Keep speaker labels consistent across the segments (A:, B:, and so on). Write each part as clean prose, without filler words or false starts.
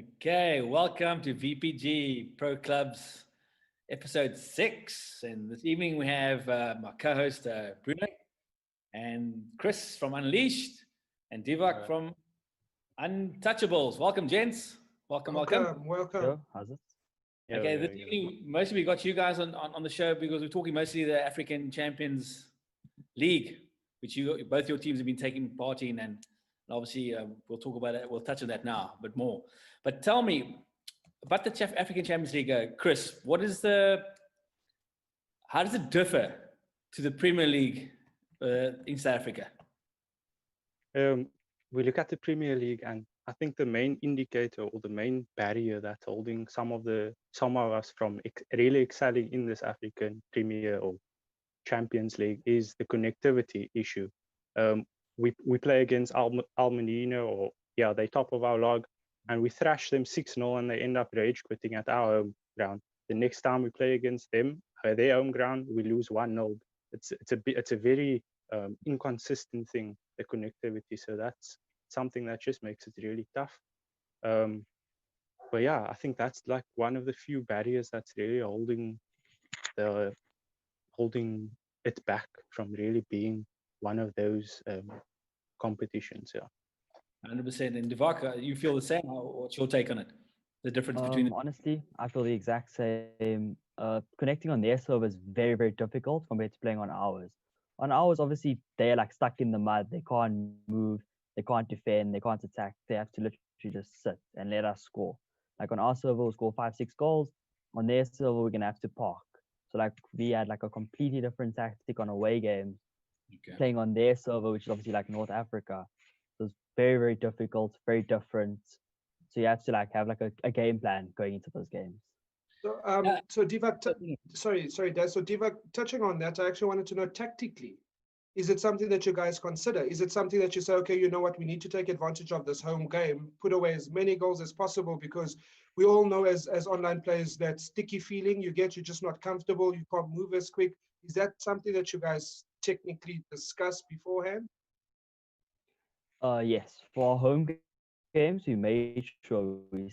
A: Okay, welcome to VPG Pro Clubs episode 6. And this evening we have my co-host Bruno and Chris from Unleashed and Divak from Untouchables. Welcome, gents. Welcome.
B: Welcome.
C: Yo, how's it?
A: Okay, this evening mostly we got you guys on the show because we're talking mostly the African Champions League, which both your teams have been taking part in, and obviously we'll talk about it. We'll touch on that now, but more. But tell me about the African Champions League, Chris. How does it differ to the Premier League in South Africa?
C: We look at the Premier League, and I think the main indicator or the main barrier that's holding some of us from really excelling in this African Premier or Champions League is the connectivity issue. We play against Al Medina, or they top of our log, and we thrash them 6-0, and they end up rage quitting at our home ground. The next time we play against them, their home ground, we lose 1-0. It's a very inconsistent thing, the connectivity. So that's something that just makes it really tough. But yeah, I think that's like one of the few barriers that's really holding it back from really being one of those competitions.
A: 100%. And Divak, you feel the same? What's your take on it? The difference between
C: honestly, I feel the exact same. Connecting on their server is very, very difficult compared to playing on ours. On ours, obviously, they're like stuck in the mud. They can't move. They can't defend. They can't attack. They have to literally just sit and let us score. Like on our server, we'll score 5-6 goals. On their server, we're gonna have to park. So like we had like a completely different tactic on away games, playing on their server, which is obviously like North Africa. So it's very, very difficult, very different. So you have to like have like a game plan going into those games.
B: So Divak, sorry, Dad. So Divak, touching on that, I actually wanted to know tactically, is it something that you guys consider? Is it something that you say, okay, you know what, we need to take advantage of this home game, put away as many goals as possible, because we all know as online players that sticky feeling you get, you're just not comfortable, you can't move as quick. Is that something that you guys technically discuss beforehand?
C: Yes, for home games, we made sure we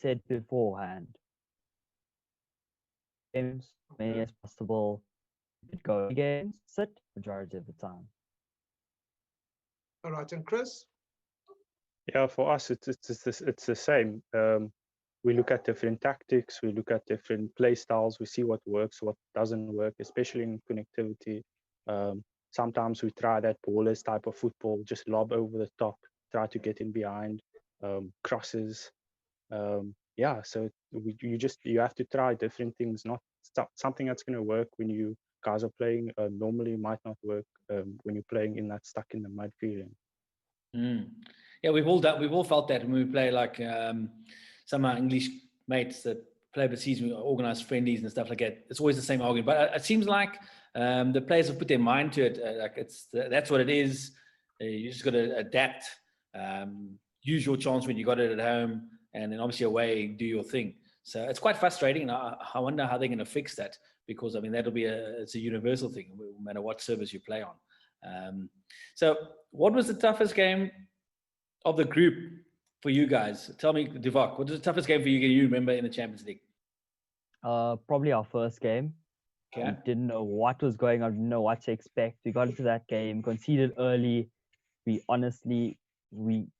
C: said beforehand, games many as possible. Go games, sit majority of the time.
B: All right, and Chris?
C: Yeah, for us, it's the same. We look at different tactics, we look at different play styles, we see what works, what doesn't work, especially in connectivity. Sometimes we try that ballers type of football, just lob over the top, try to get in behind, crosses. So you have to try different things, not something that's going to work when you guys are playing normally might not work when you're playing in that stuck in the mud feeling.
A: Yeah, we've all felt that when we play like some of our English mates that play overseas, we organize friendlies and stuff like that. It's always the same argument, but it seems like the players have put their mind to it. Like that's what it is. You just got to adapt, use your chance when you got it at home, and then obviously away, do your thing. So it's quite frustrating, and I wonder how they're going to fix that, because I mean that'll be it's a universal thing, no matter what service you play on. So what was the toughest game of the group for you guys? Tell me, Divak, what was the toughest game for you remember in the Champions League?
C: Probably our first game.
A: Okay.
C: We didn't know what was going on, didn't know what to expect. We got into that game, conceded early. We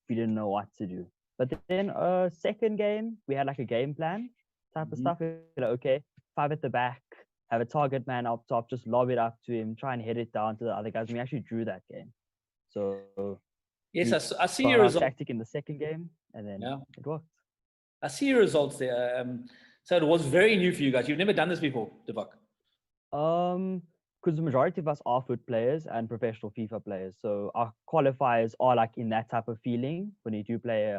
C: didn't know what to do. But then second game, we had like a game plan type of stuff. We're like, okay, 5 at the back, have a target man up top, just lob it up to him, try and hit it down to the other guys. And we actually drew that game. So
A: yes, I see your results.
C: Tactic in the second game, and then it worked.
A: I see your results there. So it was very new for you guys. You've never done this before, Divak.
C: Because the majority of us are foot players and professional FIFA players, so our qualifiers are like in that type of feeling. When you do play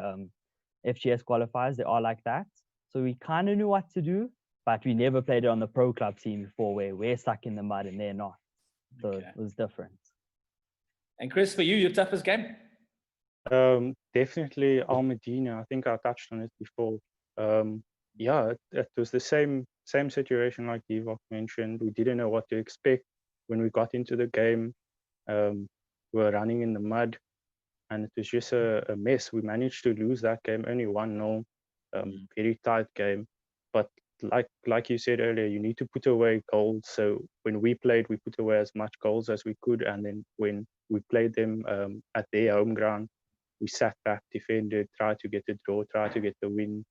C: FGS qualifiers, they are like that. So we kind of knew what to do, but we never played it on the pro club team before, where we're stuck in the mud and they're not. So it was different. And
A: Chris, for you, your toughest game?
C: Definitely Al Medina. I think I touched on it before. It was the same situation like Divak mentioned. We didn't know what to expect when we got into the game. We were running in the mud. and it was just a mess. We managed to lose that game, only 1-0, very tight game. But like you said earlier, you need to put away goals. So when we played, we put away as much goals as we could, and then when we played them at their home ground, we sat back, defended, tried to get the draw, tried to get the win.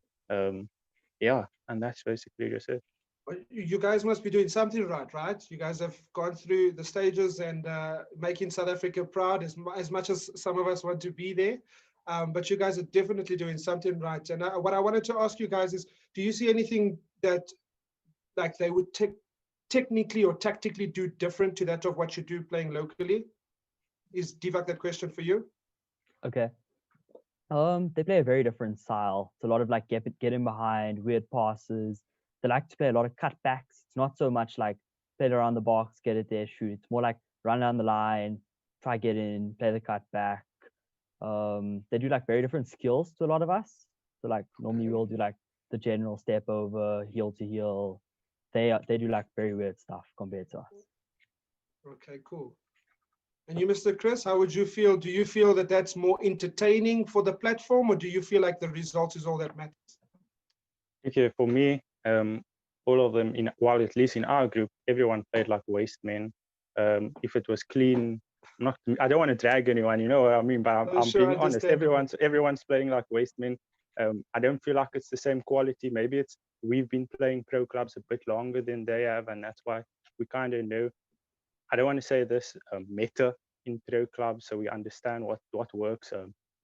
C: Yeah, and that's basically just it.
B: You guys must be doing something right? You guys have gone through the stages and making South Africa proud as much as some of us want to be there. But you guys are definitely doing something right. And what I wanted to ask you guys is, do you see anything that like they would technically or tactically do different to that of what you do playing locally? Is Divak that question for you?
D: Okay. They play a very different style. It's a lot of like getting behind, weird passes. They like to play a lot of cutbacks. It's not so much like play it around the box, get it there, shoot. It's more like run down the line, try get in, play the cutback. They do like very different skills to a lot of us. So like normally we'll do like the general step over, heel to heel. They do like very weird stuff compared to us.
B: Okay, cool. And you, Mr. Chris, how would you feel? Do you feel that that's more entertaining for the platform, or do you feel like the result is all that matters?
C: Okay, for me, all of them, well, at least in our group, everyone played like waste men. If it was clean, I don't want to drag anyone, you know what I mean, but I'm
B: Sure,
C: being honest. Everyone's playing like waste men. I don't feel like it's the same quality. Maybe it's we've been playing pro clubs a bit longer than they have, and that's why we kind of know. I don't want to say this meta in pro clubs, so we understand what works,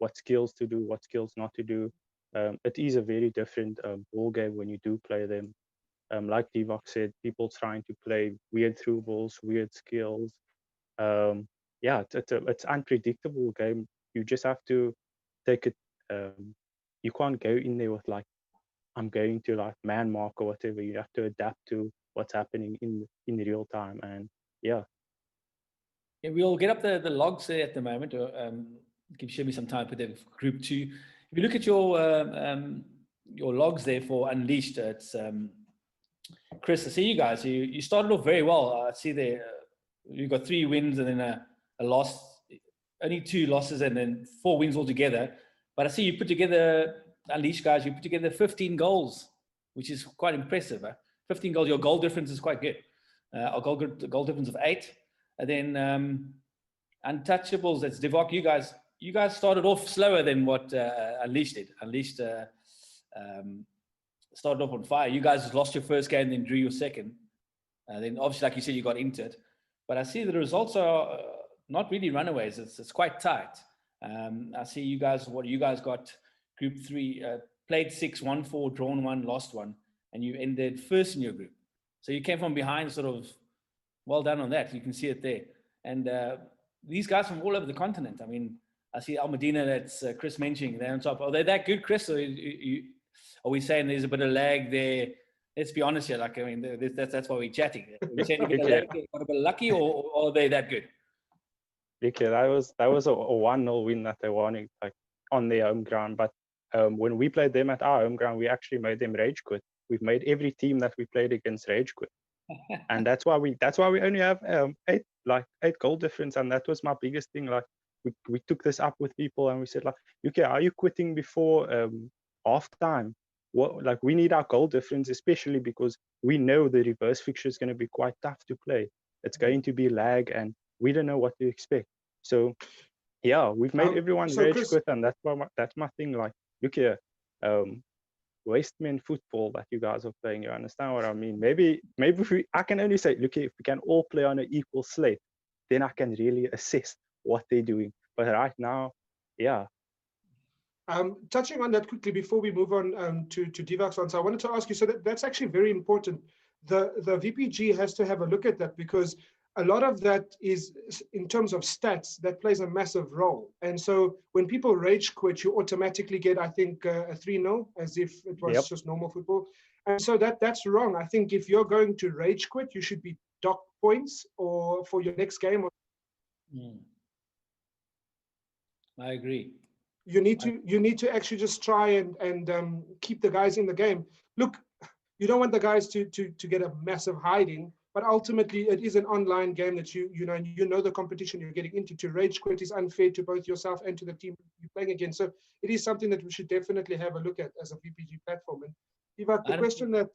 C: what skills to do, what skills not to do. It is a very different ball game when you do play them. Like Divak said, people trying to play weird through balls, weird skills. Yeah, it's unpredictable game. You just have to take it. You can't go in there with like, I'm going to like man mark or whatever. You have to adapt to what's happening in real time. And yeah.
A: Yeah, we'll get up the logs there at the moment. Show me some time for the group 2. If you look at your logs there for Unleashed, it's Chris. I see you guys. You started off very well. I see there you got 3 wins and then a loss, only 2 losses and then 4 wins altogether. But I see you put together, Unleashed guys, you put together 15 goals, which is quite impressive. 15 goals. Your goal difference is quite good. A goal difference of 8. And then Untouchables, that's Divak. You guys started off slower than what Unleashed did. Unleashed started off on fire. You guys lost your first game, then drew your second. Then obviously, like you said, you got into it. But I see the results are not really runaways. It's quite tight. I see you guys, what you guys got, group 3, played 6, won 4, drawn 1, lost 1, and you ended first in your group. So you came from behind, sort of. Well done on that. You can see it there. And these guys from all over the continent. I mean, I see Al Medina, that's Chris mentioning, they're on top. Are they that good, Chris? Or are we saying there's a bit of lag there? Let's be honest here. Like, I mean, that's why we're chatting. Are we saying a bit of lag, got a bit lucky, or are they that good?
C: Okay, that was a 1-0 win that they won like on their home ground. But when we played them at our home ground, we actually made them rage quit. We've made every team that we played against rage quit. And that's why we only have 8 goal difference. And that was my biggest thing. Like we took this up with people and we said, like, okay, are you quitting before halftime? What, like, we need our goal difference, especially because we know the reverse fixture is going to be quite tough to play. It's going to be lag and we don't know what to expect. So yeah, we've made everyone rage quit, and that's my thing. Like, look here, wasteman football that you guys are playing. You understand what I mean? Maybe I can only say, look, if we can all play on an equal slate, then I can really assess what they're doing. But right now, yeah.
B: Touching on that quickly before we move on to Divak's answer, I wanted to ask you, so that's actually very important. The VPG has to have a look at that, because a lot of that is, in terms of stats, that plays a massive role. And so when people rage quit, you automatically get, I think, a 3-0, as if it was just normal football. And so that's wrong. I think if you're going to rage quit, you should be docked points or for your next game.
A: I agree.
B: You need to actually just try and keep the guys in the game. Look, you don't want the guys to get a massive hiding, but ultimately it is an online game that you know the competition you're getting into. To rage quit is unfair to both yourself and to the team you're playing against. So it is something that we should definitely have a look at as a VPG platform. And Eva, the question that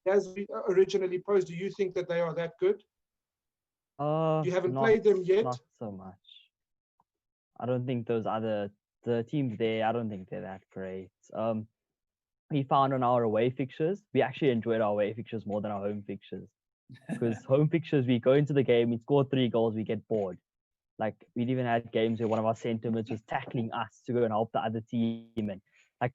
B: has originally posed, do you think that they are that good? You haven't played them yet?
D: Not so much. I don't think the teams there, I don't think they're that great. We found on our away fixtures, we actually enjoyed our away fixtures more than our home fixtures. Because home fixtures, we go into the game, we score 3 goals, we get bored. Like, we'd even had games where one of our centre-mids was tackling us to go and help the other team. And like,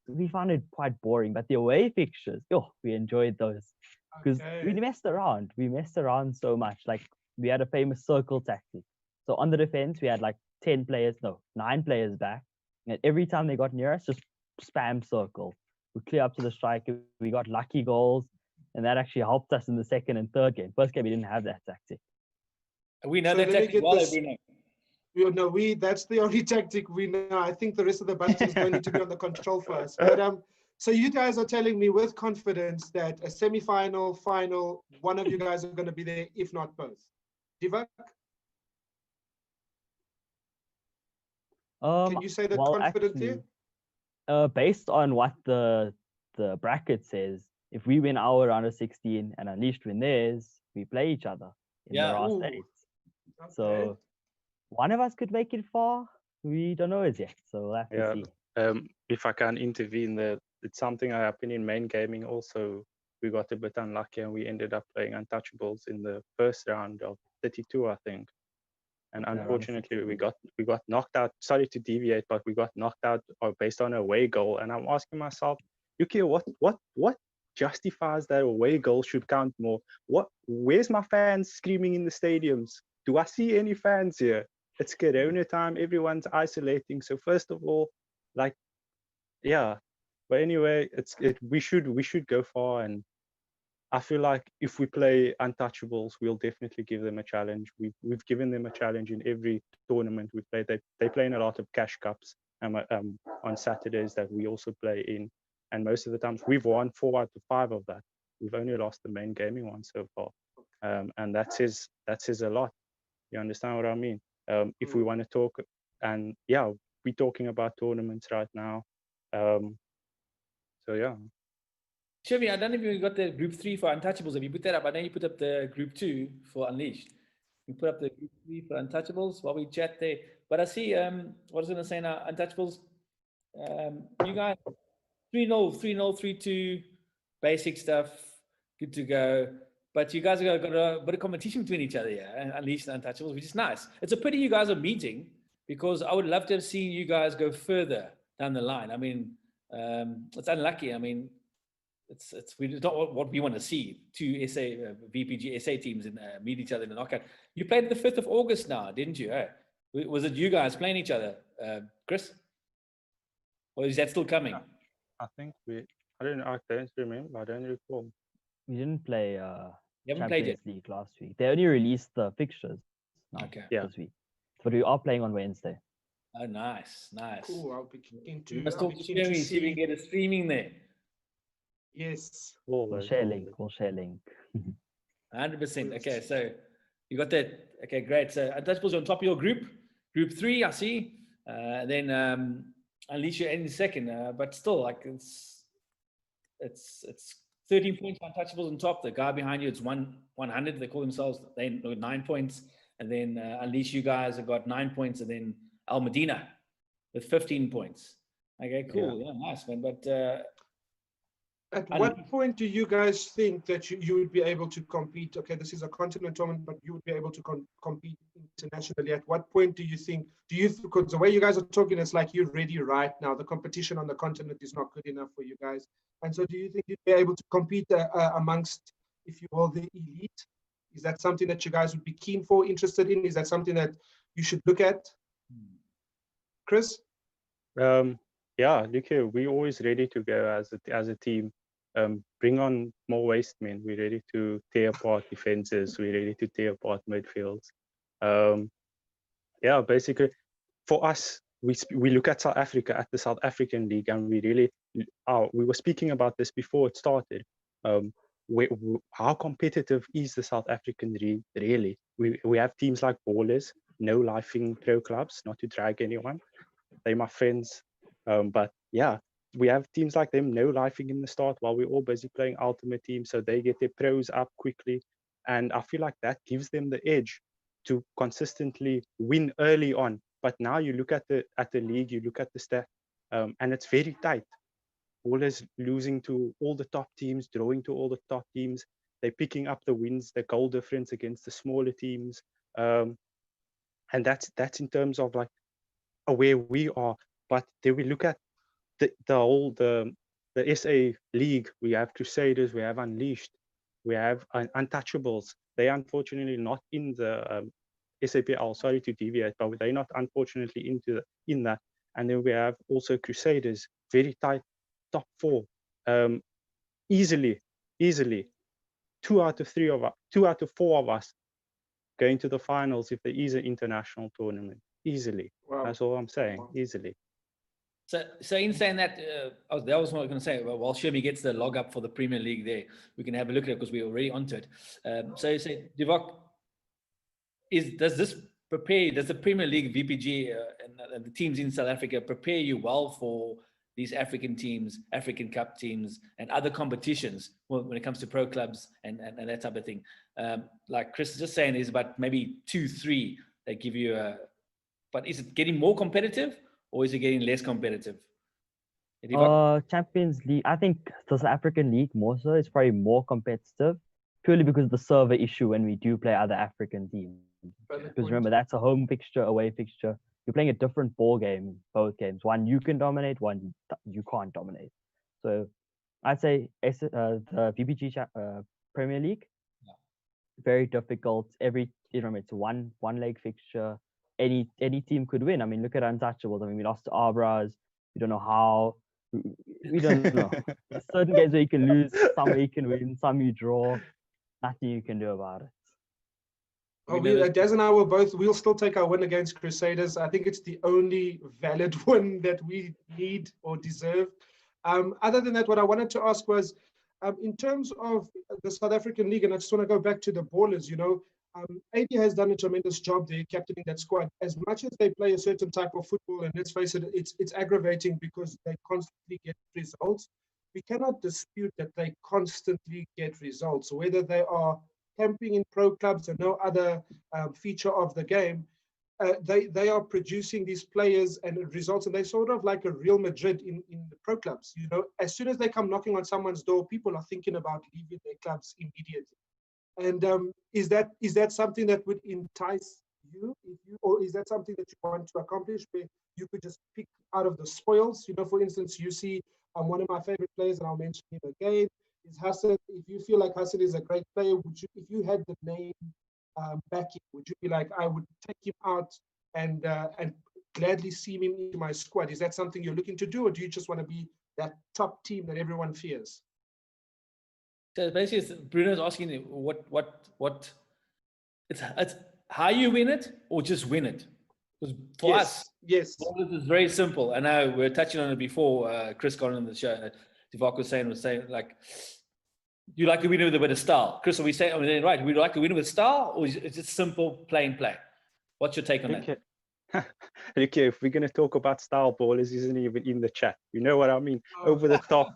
D: we found it quite boring. But the away fixtures, we enjoyed those. Because we messed around. We messed around so much. Like, we had a famous circle tactic. So on the defense, we had like 9 players back. And every time they got near us, just spam circle. We clear up to the striker. We got lucky goals. And that actually helped us in the second and third game. First game, we didn't have that tactic.
A: We know that tactic well, Bruno.
B: That's the only tactic we know. I think the rest of the buttons don't need to be on the control for us. But so you guys are telling me with confidence that a semi-final, final, one of you guys are going to be there, if not both. Divak? Can you say that confidently?
D: Based on what the bracket says, if we win our round of 16 and Unleashed win theirs, we play each other in the last 8.
B: Okay.
D: So one of us could make it far. We don't know as yet. So we'll have to see.
C: If I can intervene there, it's something that happened in main gaming also. We got a bit unlucky and we ended up playing Untouchables in the first round of 32, I think. And unfortunately, we got knocked out. Sorry to deviate, but we got knocked out based on a away goal. And I'm asking myself, Yuki, what justifies that away goal should count more? Where's my fans screaming in the stadiums? Do I see any fans here? It's Corona time. Everyone's isolating. So first of all, like, yeah. But anyway, we should go far, and I feel like if we play Untouchables, we'll definitely give them a challenge. We've given them a challenge in every tournament we play. They play in a lot of cash cups on Saturdays that we also play in, and most of the times we've won 4 out of 5 of that. We've only lost the main gaming one so far, and that says a lot. You understand what I mean? If we want to talk, and yeah, we're talking about tournaments right now. So yeah.
A: Shivi, I don't know if you got the group 3 for Untouchables. Have you put that up? I know you put up the group 2 for Unleashed. You put up the group 3 for Untouchables while we chat there. But I see, what I was going to say now, Untouchables, you guys, 3-0, 3-2, basic stuff, good to go. But you guys have got a bit of competition between each other here, Unleashed and Untouchables, which is nice. It's a pity you guys are meeting, because I would love to have seen you guys go further down the line. I mean, it's unlucky. I mean, it's not what we want to see. 2 VPG SA teams meet each other in the knockout. You played the 5th of August now, didn't you? Was it you guys playing each other, Chris? Or is that still coming?
C: I think I don't remember. I don't recall.
D: We didn't play
A: You haven't played
D: Champions League last week. They only released the fixtures this week. But we are playing on Wednesday.
A: Oh, nice.
B: Cool. I'll be keen to.
A: You must talk to Sherry, see if we can get a streaming there.
B: Yes.
D: We'll share link.
A: 100%. Okay, so you got that. Okay, great. So Untouchables on top of your group. Group 3, I see. Then Unleash you in second. But still, like, it's 13 points for Untouchables on top. The guy behind you, it's 100. They call themselves. They got 9 points. And then Unleash, you guys have got 9 points. And then Al Medina with 15 points. Okay, cool. Yeah, nice, man. But
B: at what point do you guys think that you would be able to compete? Okay, this is a continent tournament, but you would be able to compete internationally. At what point do you think, because the way you guys are talking, it's like you're ready right now. The competition on the continent is not good enough for you guys. And so do you think you'd be able to compete amongst, if you will, the elite? Is that something that you guys would be keen for, interested in? Is that something that you should look at? Chris?
C: Yeah, look here, we're always ready to go as a team. Bring on more waste men. We're ready to tear apart defenses. We're ready to tear apart midfields. Yeah, basically, for us, we look at South Africa, at the South African League, and we were speaking about this before it started. how competitive is the South African league really? We have teams like Ballers, no lifing pro clubs, not to drag anyone. They're my friends. But yeah, we have teams like them, no lifing in the start while we're all busy playing Ultimate Team. So they get their pros up quickly. And I feel like that gives them the edge to consistently win early on. But now you look at the league, you look at the stat, and it's very tight. Always losing to all the top teams, drawing to all the top teams. They're picking up the wins, the goal difference against the smaller teams. And that's in terms of like where we are. But then we look at the SA League. We have Crusaders, we have Unleashed, we have Untouchables. They unfortunately not in the SAPL. Sorry to deviate, but they're not unfortunately in that. And then we have also Crusaders, very tight top 4. Easily 2 out of 4 of us going to the finals if there is an international tournament. Easily. Wow. That's all I'm saying. Wow. Easily.
A: So in saying that, that was what I was going to say. Well, while Sherby gets the log up for the Premier League there, we can have a look at it because we're already onto it. So you say, Divock, does the Premier League, VPG, and the teams in South Africa prepare you well for these African teams, African Cup teams, and other competitions when it comes to pro clubs and that type of thing? Like Chris is just saying, is about maybe 2-3 they give you a. But is it getting more competitive or is it getting less competitive?
D: Champions League, I think the South African League more so. It's probably more competitive purely because of the server issue when we do play other African teams. Because remember, that's a home fixture, away fixture. You're playing a different ball game in both games. One you can dominate, one you can't dominate. So I'd say the VPG Premier League, very difficult. It's one leg fixture. Any team could win. I mean, look at Untouchables. I mean, we lost to Arbras. We don't know how. We don't know. There's certain games where you can lose, some where you can win, some you draw. Nothing you can do about it.
B: Oh, Des and I we'll still take our win against Crusaders. I think it's the only valid win that we need or deserve. Other than that, what I wanted to ask was, in terms of the South African League, and I just want to go back to the Ballers, AD has done a tremendous job there, captaining that squad. As much as they play a certain type of football, and let's face it, it's aggravating because they constantly get results. We cannot dispute that they constantly get results, whether they are camping in pro clubs or no other feature of the game. They are producing these players and results, and they're sort of like a Real Madrid in the pro clubs. As soon as they come knocking on someone's door, people are thinking about leaving their clubs immediately. And is that something that would entice you, or is that something that you want to accomplish, where you could just pick out of the spoils? For instance, you see one of my favorite players, and I'll mention him again, is Hassan. If you feel like Hassan is a great player, if you had the name backing, would you be like, I would take him out and gladly see him into my squad? Is that something you're looking to do, or do you just want to be that top team that everyone fears?
A: So basically, Bruno's asking what it's how you win it or just win it. Because for us,
B: yes,
A: it's very simple. I know we were touching on it before. Chris got on the show. Divock was saying like, you like to win with a bit of style. Chris, are we saying right? Would you like to win with style, or is it simple, plain play? What's your take on that?
C: Okay, if we're going to talk about style, Ballers isn't even in the chat. You know what I mean? Over the top,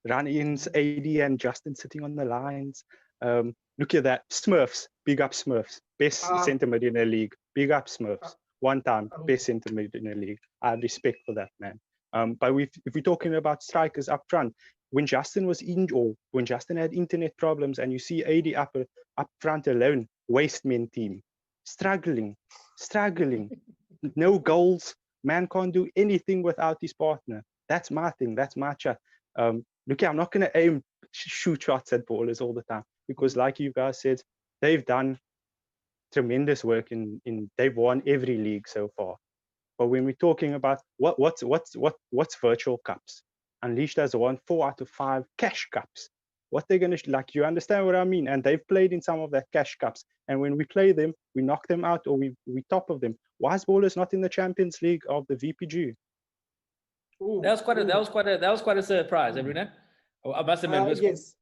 C: run-ins, AD and Justin sitting on the lines. Look at that. Smurfs, big up Smurfs. Best centre mid in the league. Big up Smurfs. One time, best centre mid in the league. I have respect for that, man. But if we're talking about strikers up front, when Justin was in, or when Justin had internet problems, and you see AD up front alone, waste men team, struggling. No goals. Man can't do anything without his partner. That's my thing. That's my chat. Look, I'm not going to shoot shots at Ballers all the time, because like you guys said, they've done tremendous work they've won every league so far. But when we're talking about what's virtual cups, Unleashed has won 4 out of 5 cash cups. What they're going to, like, you understand what I mean? And they've played in some of that cash cups. And when we play them, we knock them out, or we top of them. Why is Ballers not in the Champions League of the VPG?
A: That was quite a surprise, Bruno. I must admit,
B: yes.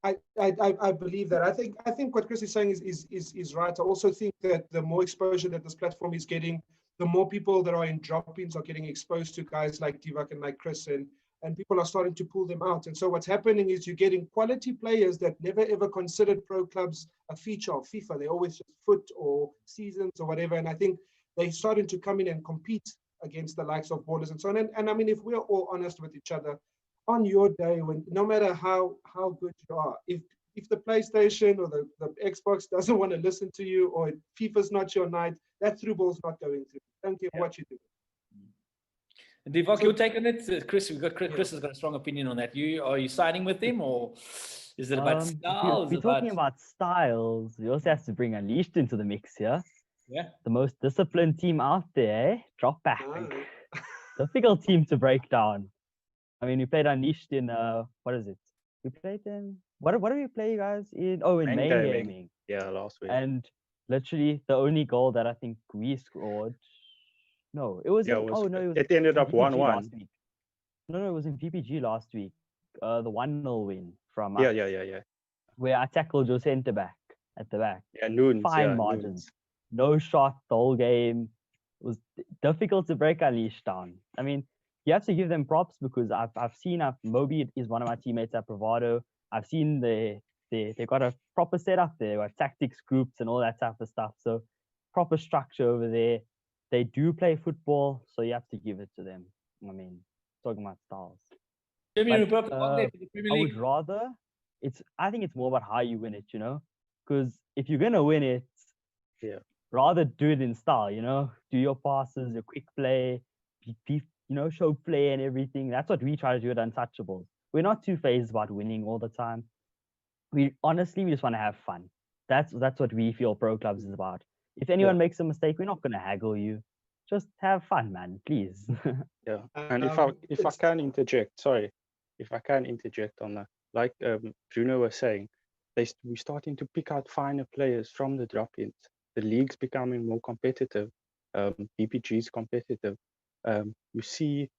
B: I believe that. I think what Chris is saying is right. I also think that the more exposure that this platform is getting, the more people that are in drop-ins are getting exposed to guys like Divac and like Chris, and people are starting to pull them out. And so what's happening is you're getting quality players that never ever considered pro clubs a feature of FIFA. They always just foot or seasons or whatever. And I think they're starting to come in and compete against the likes of Ballers and so on. And I mean, if we're all honest with each other, on your day, when no matter how good you are, if the PlayStation or the Xbox doesn't want to listen to you, or FIFA's not your night, that through ball's not going through. Don't care what you do.
A: And Divock,
B: So-
A: your take on it? Chris, Chris has got a strong opinion on that. Are you siding with him, or is it about style?
D: If we're talking about styles, we also have to bring Unleashed into the mix here.
A: Yeah.
D: The most disciplined team out there, drop back.
B: Ah.
D: Difficult team to break down. I mean, we played Unleashed in what is it? We played them. What do we play, you guys? In
C: Main
D: main
C: gaming.
D: gaming.
C: Yeah, last week.
D: And literally the only goal that I think we scored. No, it was.
C: Yeah,
D: in,
C: it was-
D: oh no, it was.
C: it ended
D: in
C: up
D: VPG
C: 1-1.
D: last week. No, it was in VPG last week. The 1-0 win from
C: Yeah,
D: us, where I tackled your centre back at the back.
C: Yeah, Nunes.
D: Fine
C: Yeah,
D: margins.
C: Nunes.
D: No shot the whole game. It was difficult to break Unleashed down. I mean, you have to give them props because I've seen Moby is one of my teammates at Bravado. I've seen they got a proper setup there, with tactics groups and all that type of stuff. So proper structure over there. They do play football, so you have to give it to them. I mean, talking about styles.
A: Premier
D: But,
A: League, out there for the Premier
D: I
A: League.
D: would rather I think it's more about how you win it, because if you're gonna win it,
C: Yeah.
D: rather do it in style, do your passes, your quick play, show play and everything. That's what we try to do at Untouchables. We're not too phased about winning all the time. We just want to have fun. That's what we feel pro clubs is about. If anyone makes a mistake, we're not gonna haggle you. Just have fun, man, please.
C: Yeah, and if I
B: it's-
C: can interject, sorry, if I can interject on that, like Bruno was saying, we're starting to pick out finer players from the drop-ins. The league's becoming more competitive. VPG is competitive. You see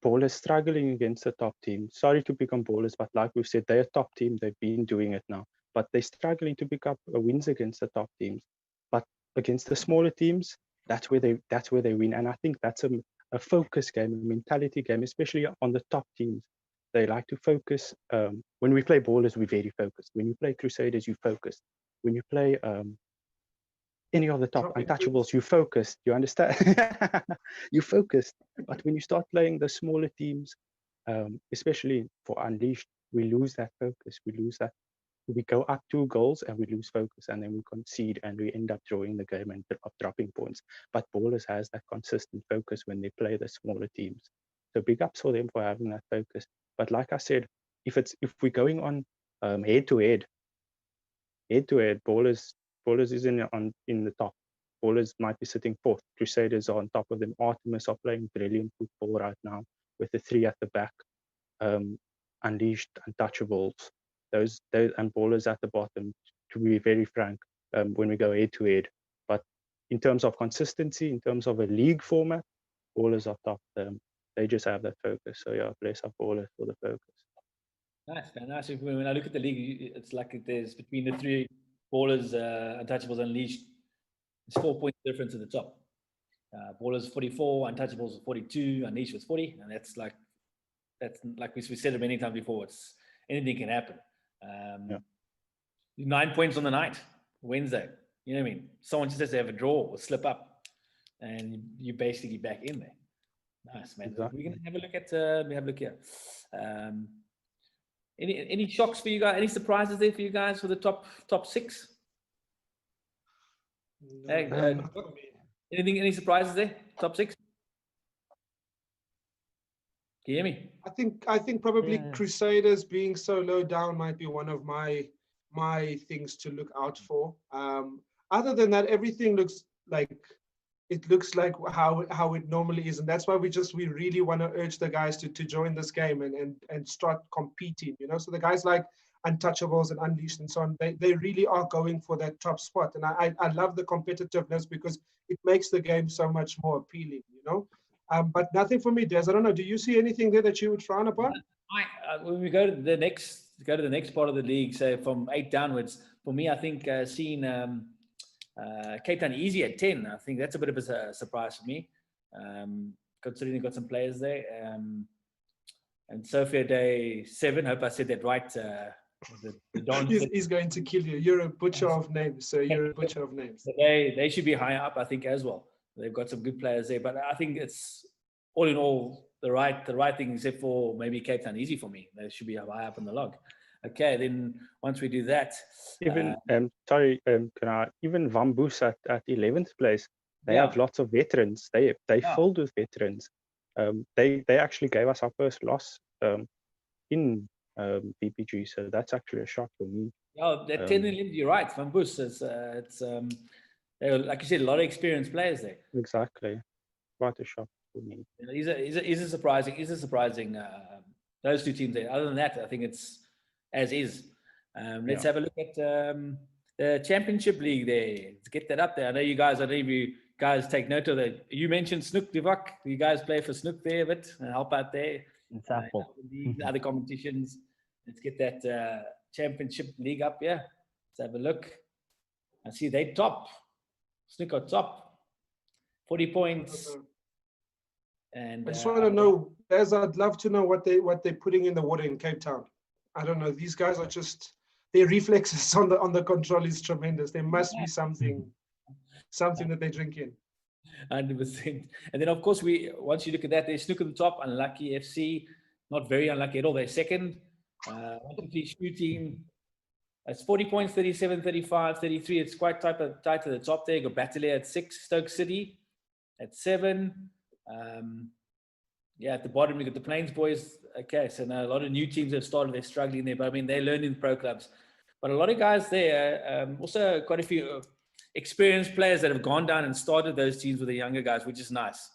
C: Ballers struggling against the top team. Sorry to pick on Ballers, but like we've said, they're a top team. They've been doing it now, but they're struggling to pick up wins against the top teams. But against the smaller teams, that's where they win. And I think that's a focus game, a mentality game, especially on the top teams. They like to focus. When we play Ballers, we're very focused. When you play Crusaders, you focus. When you play any of the top
B: Dropping
C: Untouchables, you focused. You understand? You focused. But when you start playing the smaller teams, especially for Unleashed, we lose that focus. We lose that. We go up 2 goals and we lose focus, and then we concede and we end up drawing the game and dropping points. But Ballers has that consistent focus when they play the smaller teams. So big ups for them for having that focus. But like I said, if we're going on head to head, Ballers is in the top. Ballers might be sitting 4th. Crusaders are on top of them. Artemis are playing brilliant football right now with the 3 at the back. Unleashed, Untouchables, those and Ballers at the bottom, to be very frank, when we go head to head. But in terms of consistency, in terms of a league format, Ballers are top. They just have that focus. So yeah, bless up Ballers for the focus.
A: Nice, man. Nice. When I look at the league, it's like there's between the 3 Ballers, Untouchables, Unleashed, it's 4 points difference at the top. Ballers 44, Untouchables 42, Unleashed was 40, and that's like we said it many times before. It's anything can happen. 9 points on the night, Wednesday. You know what I mean? Someone just has to have a draw or slip up, and you're basically back in there. Nice, man.
C: Exactly.
A: We're gonna have a look at. We have a look here. Any shocks for you guys? Any surprises there for you guys for the top 6? Hey, any surprises there? Top 6? Can you hear me?
B: I think probably
D: Yeah.
B: Crusaders being so low down might be one of my things to look out for. Other than that, everything looks like how it normally is, and that's why we really want to urge the guys to join this game and start competing. So the guys like Untouchables and Unleashed and so on, they really are going for that top spot, and I love the competitiveness because it makes the game so much more appealing. But nothing for me, Des. I don't know. Do you see anything there that you would frown upon?
A: When we go to the next go to the next part of the league, so from 8 downwards, for me, I think seeing Cape Town easy at 10, I think that's a bit of a surprise for me, considering they've got some players there. And Sophia Day 7, hope I said that right. The Don
B: he's going to kill you. You're a butcher of names, so you're a butcher of names.
A: They should be higher up, I think, as well. They've got some good players there, but I think it's all in all the right thing, except for maybe Cape Town easy for me. They should be high up in the log. Okay, then once we do that,
C: even even Vamboos at 11th place, they have lots of veterans. They filled with veterans. They actually gave us our first loss in VPG, so that's actually a shock for me.
A: Yeah, that 10 and 11, you're right. Vamboos, it's like you said, a lot of experienced players there.
C: Exactly, quite a shock for me.
A: Is it surprising? Those two teams there. Other than that, I think it's as is. Let's have a look at the Championship League there. Let's get that up there. I know you guys. I know you guys take note of that. You mentioned Snook, Divak. You guys play for Snook there a bit and help out there. Other competitions. Let's get that Championship League up here. Let's have a look. I see they top. Snook are top. 40 points. And
B: I just want to know, Baz, I'd love to know what they're putting in the water in Cape Town. I don't know. These guys are just, their reflexes on the control is tremendous. There must be something that they drink in.
A: 100%. And then of course once you look at that, there's Snook at the top, unlucky FC, not very unlucky at all. They're second. 1, 2, 3 shooting. It's 40 points, 37, 35, 33. It's quite tight at the top there. You got Battalier at 6, Stoke City at 7. At the bottom you got the Plains boys. Okay, so now a lot of new teams have started. They're struggling there, but I mean they're learning pro clubs. But a lot of guys there, also quite a few experienced players that have gone down and started those teams with the younger guys, which is nice.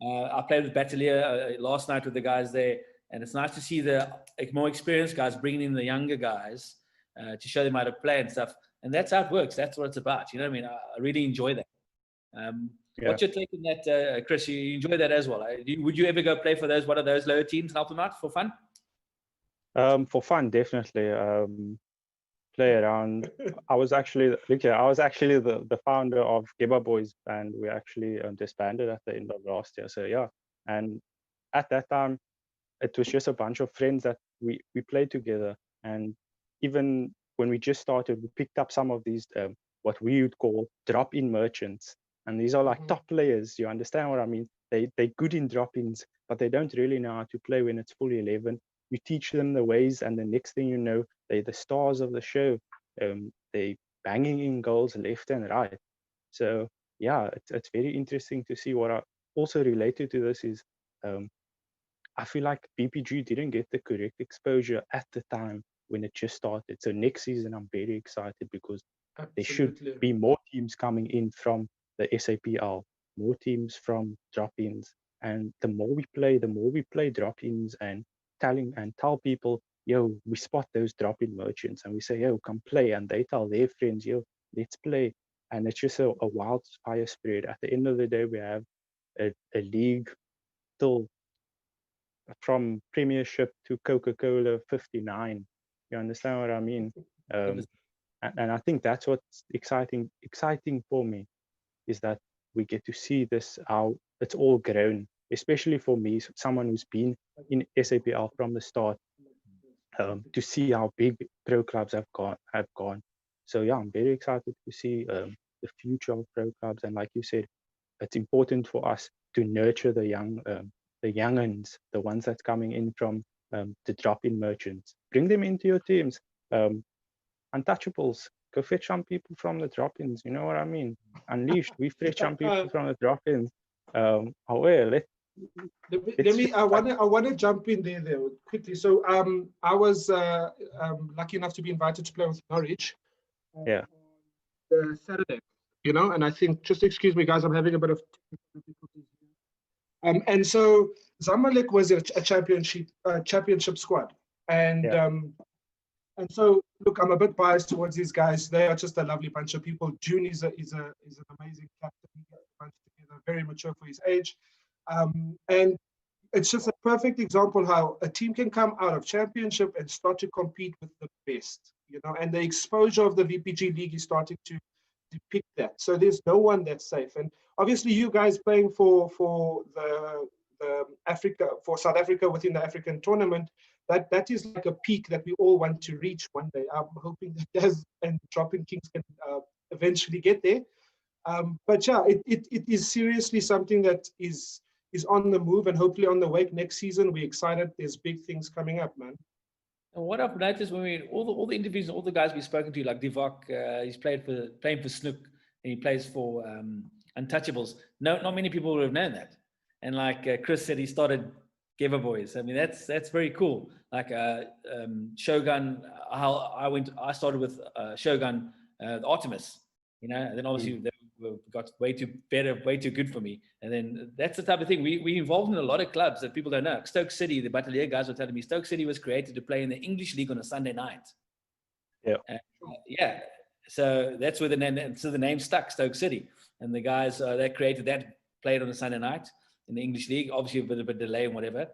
A: I played with Battalier last night with the guys there, and it's nice to see the more experienced guys bringing in the younger guys to show them how to play and stuff. And that's how it works. That's what it's about. You know what I mean? I really enjoy that. What's your take on that, Chris? You enjoy that as well? Would you ever go play for one of those lower teams and help them out for fun?
C: For fun, definitely. Play around. I was actually the founder of Geba Boys, and we actually disbanded at the end of last year. So yeah, and at that time, it was just a bunch of friends that we played together. And even when we just started, we picked up some of these what we would call drop-in merchants. And these are like top players. You understand what I mean? They're good in drop-ins, but they don't really know how to play when it's fully 11. You teach them the ways, and the next thing you know, they're the stars of the show. They banging in goals left and right. So yeah, it's very interesting to see. What I also related to this is, I feel like VPG didn't get the correct exposure at the time when it just started. So next season, I'm very excited because there should be more teams coming in from the SAPL, more teams from drop-ins. And the more we play drop-ins and tell people, yo, we spot those drop-in merchants and we say, yo, come play. And they tell their friends, yo, let's play. And it's just a wildfire spread. At the end of the day, we have a league still from Premiership to Coca-Cola 59. You understand what I mean? And I think that's what's exciting for me, is that we get to see this, how it's all grown, especially for me, someone who's been in SAPL from the start, to see how big pro clubs have gone. So yeah, I'm very excited to see the future of pro clubs. And like you said, it's important for us to nurture the young'uns, the ones that's coming in from the drop-in merchants. Bring them into your teams. Untouchables, go fetch some people from the drop-ins. You know what I mean? Unleashed, we fetch some people from the drop-ins. I
B: want to jump in there quickly. So I was lucky enough to be invited to play with Norwich. Saturday, and I think, just excuse me, guys, I'm having a bit of difficulties here. And so Zamalek was a championship squad, and so look, I'm a bit biased towards these guys. They are just a lovely bunch of people. June is an amazing captain. He got a bunch together, very mature for his age. And it's just a perfect example how a team can come out of championship and start to compete with the best, you know, and the exposure of the VPG League is starting to depict that. So there's no one that's safe. And obviously you guys playing for the Africa, for South Africa within the African tournament, that is like a peak that we all want to reach one day. I'm hoping that Daz and Dropping Kings can eventually get there. But yeah, it is seriously something that is on the move and hopefully on the wake next season. We're excited. There's big things coming up, man.
A: And what I've noticed when we all the interviews, all the guys we've spoken to, like Divock, he's playing for Snook, and he plays for Untouchables. No, not many people would have known that. And like Chris said, he started Geva Boys. I mean, that's very cool. Like Shogun, I started with Shogun, the Artemis, you know, and then obviously they got way too good for me. And then that's the type of thing we involved in a lot of clubs that people don't know. Stoke City, the Batelier guys were telling me, Stoke City was created to play in the English League on a Sunday night.
C: Yeah.
A: Yeah. So that's where the name stuck, Stoke City. And the guys that created that played on a Sunday night in the English League, obviously with a bit of delay and whatever.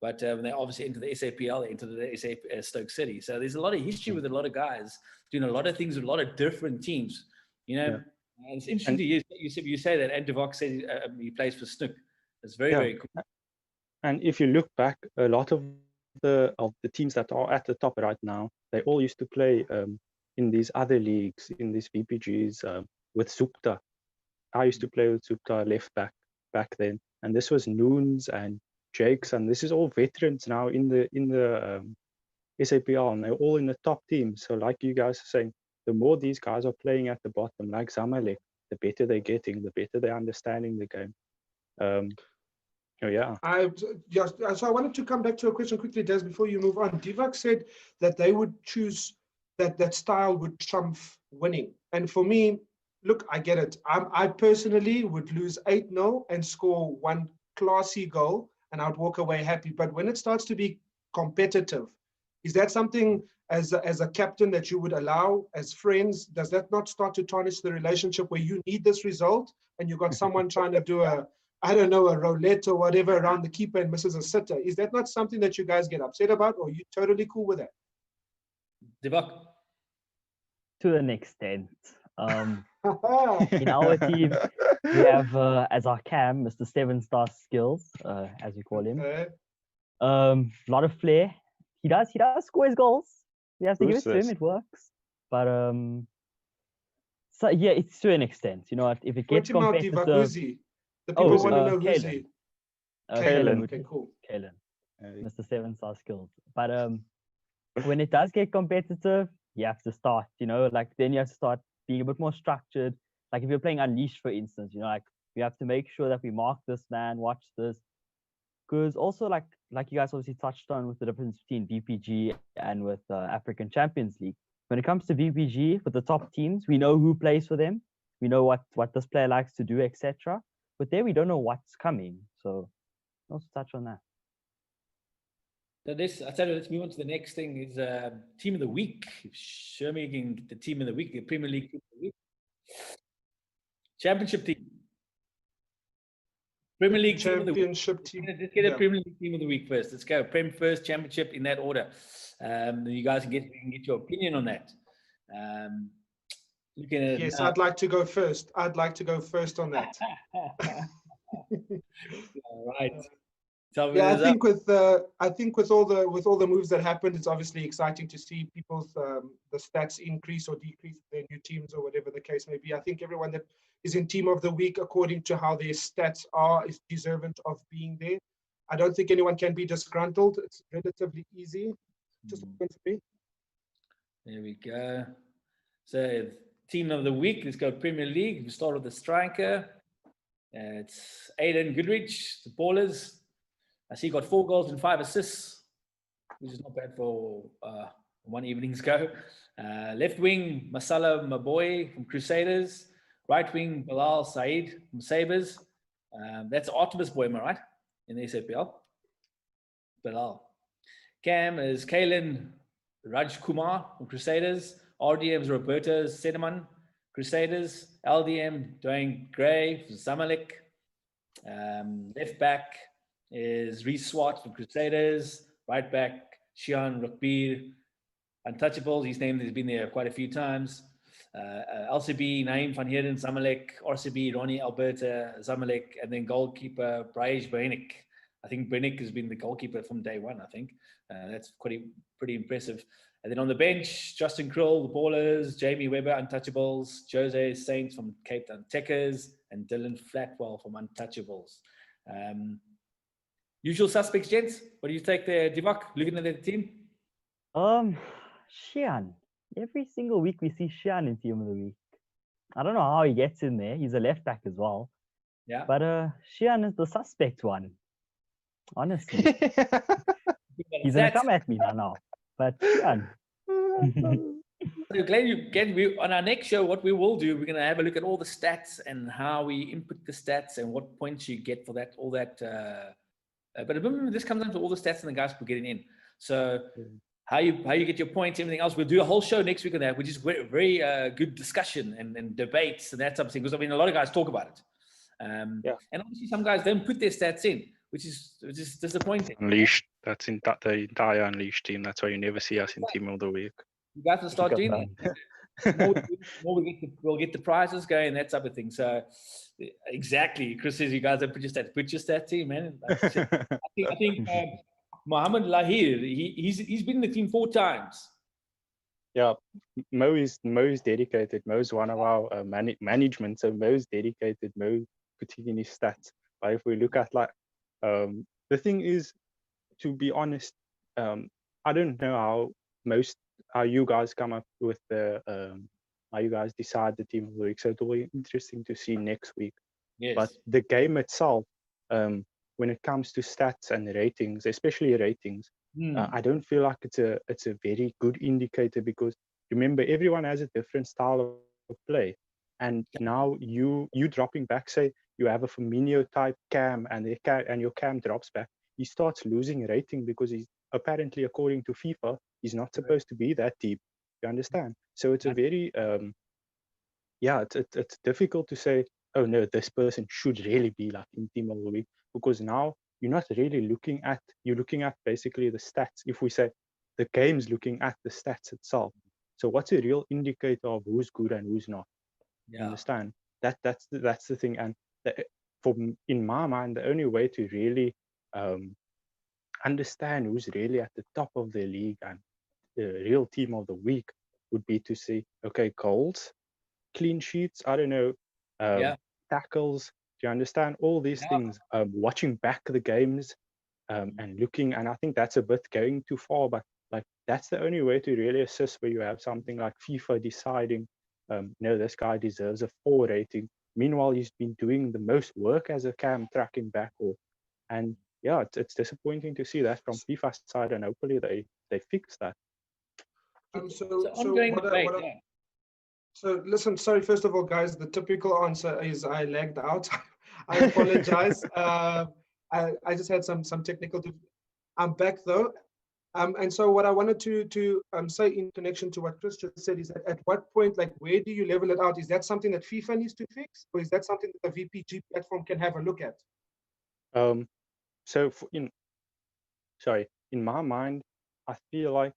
A: But when they obviously into the SAPL, they entered the Stoke City. So there's a lot of history with a lot of guys doing a lot of things with a lot of different teams. You know, and it's interesting to you say that. And Divock said he plays for Snook. It's very cool.
C: And if you look back, a lot of the teams that are at the top right now, they all used to play in these other leagues, in these VPGs with Supta. I used to play with Supta left back then, and this was Noons and Jakes, and this is all veterans now in the SAPL, and they're all in the top team. So like you guys are saying, the more these guys are playing at the bottom, like Zamalek, the better they're getting, the better they're understanding the game.
B: So I wanted to come back to a question quickly, Des, before you move on. Divock said that they would choose that style would trump winning. And for me, look, I get it. I personally would lose 8-0 and score one classy goal, and I'd walk away happy. But when it starts to be competitive, is that something as a captain that you would allow as friends? Does that not start to tarnish the relationship where you need this result and you've got someone trying to do a roulette or whatever around the keeper and misses a sitter? Is that not something that you guys get upset about, or are you totally cool with that?
A: Divock?
D: To an extent. In our team, we have as our cam, Mr. 7-star skills, as we call him. A lot of flair. He does score his goals. We have to give it to him. It works. But so yeah, it's to an extent. You know what? If it gets competitive,
B: the people want to know who's he.
D: Kalen.
B: Okay, cool.
D: Kalen, Mr. 7-star skills. But when it does get competitive, you have to start. You know, like then you have to start being a bit more structured. Like if you're playing Unleashed, for instance, you know, like we have to make sure that we mark this man, watch this. Because also like you guys obviously touched on with the difference between VPG and with African Champions League. When it comes to VPG, with the top teams, we know who plays for them. We know what this player likes to do, etc. But there we don't know what's coming. So let's touch on that.
A: So let's move on to the next thing is team of the week. Show me again the team of the week, the Premier League team of the week. Championship team. Premier League
B: Championship team.
A: Let's get a Premier League team of the week first. Let's go. Prem first, Championship in that order. You guys can get your opinion on that. Looking at
B: yes, I'd like to go first. I'd like to go first on that.
A: All right.
B: Yeah, I think with all the moves that happened, it's obviously exciting to see people's the stats increase or decrease their new teams or whatever the case may be. I think everyone that is in team of the week, according to how their stats are, is deserving of being there. I don't think anyone can be disgruntled. It's relatively easy. Just for me.
A: There we go. So team of the week, let's go Premier League. We start with the striker. It's Aiden Goodrich, the ballers. I see he got 4 goals and 5 assists, which is not bad for one evening's go. Left wing, Masala Maboy from Crusaders. Right wing, Bilal Said from Sabres. That's Artemis boy, am I right? In the SAPL. Bilal. Cam is Kalen Raj Kumar from Crusaders. RDM is Roberto Sedeman, Crusaders. LDM, Dwayne Gray from Zamalek. Left back, is Reece Swart from Crusaders. Right back, Shian Rukbir, Untouchables. He's been there quite a few times. LCB, Naeem van Heerden, Zamalek. RCB, Ronnie Alberta, Zamalek. And then goalkeeper, Braij Brenik. I think Brenik has been the goalkeeper from day one, I think. That's pretty impressive. And then on the bench, Justin Krill, the Ballers, Jamie Webber, Untouchables, Jose Saints from Cape Town Techers, and Dylan Flatwell from Untouchables. Usual suspects, gents. What do you take there, Divock, looking at the team?
D: Shian. Every single week we see Shian in Team of the Week. I don't know how he gets in there. He's a left back as well.
A: Yeah.
D: But Shian is the suspect one. Honestly. He's going to come at me now. But Shian.
A: So glad you get on our next show. What we will do, we're going to have a look at all the stats and how we input the stats and what points you get for that, all that. But remember, this comes down to all the stats and the guys for getting in. So how you get your points, everything else. We'll do a whole show next week on that, which is very good discussion and debates and that type of thing. Because I mean, a lot of guys talk about it. And obviously some guys don't put their stats in, which is disappointing.
C: Unleashed. That's in the entire Unleashed team. That's why you never see us in Team of the Week.
A: You guys will start doing that. More we'll get the prizes going, that type of thing. So exactly, Chris says you guys don't put your stats. Put your stats in, man. I think Mohammed Lahir, he's been in the team 4 times.
C: Yeah, Mo is dedicated. Mo's one of our management, so Mo's dedicated. Mo putting in his stats. But if we look at the thing is, to be honest, I don't know how you guys come up with how you guys decide the Team of the Week. So it'll be interesting to see next week.
A: Yes.
C: But the game itself, when it comes to stats and ratings, especially ratings, I don't feel like it's a very good indicator, because remember, everyone has a different style of play. And now you dropping back, say you have a Firmino type cam and your cam drops back, he starts losing rating because he's apparently, according to FIFA, he's not supposed to be that deep. You understand? So it's a very it's difficult to say, oh no, this person should really be like in Team of the Week, because now you're not really looking at basically the stats. If we say the game's looking at the stats itself, so what's a real indicator of who's good and who's not? You understand? That's the thing. And in my mind, the only way to really understand who's really at the top of the league and the real Team of the Week would be to see, okay, goals, clean sheets, I don't know, tackles. Do you understand all these things? Watching back the games and looking, and I think that's a bit going too far, but like that's the only way to really assess, where you have something like FIFA deciding, no, this guy deserves a 4 rating. Meanwhile, he's been doing the most work as a cam tracking back, and it's disappointing to see that from FIFA's side, and hopefully they fix that.
B: So listen, sorry, first of all, guys, the typical answer is I lagged out. I apologize. I just had some technical. I'm back though. And so what I wanted to say in connection to what Chris just said is that at what point, like, where do you level it out? Is that something that FIFA needs to fix, or is that something that the VPG platform can have a look at?
C: So in my mind, I feel like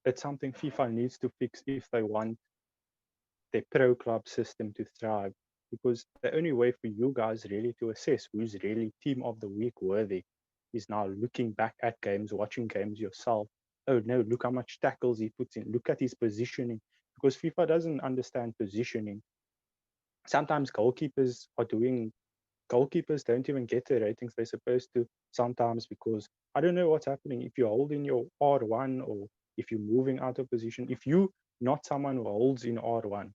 C: it's something FIFA needs to fix if they want their pro club system to thrive, because the only way for you guys really to assess who's really Team of the Week worthy is now looking back at games, watching games yourself. Oh no, look how much tackles he puts in, look at his positioning, because FIFA doesn't understand positioning. Sometimes goalkeepers don't even get the ratings they're supposed to sometimes, because I don't know what's happening. If you're holding your R1, or if you're moving out of position, if you not someone who holds in R1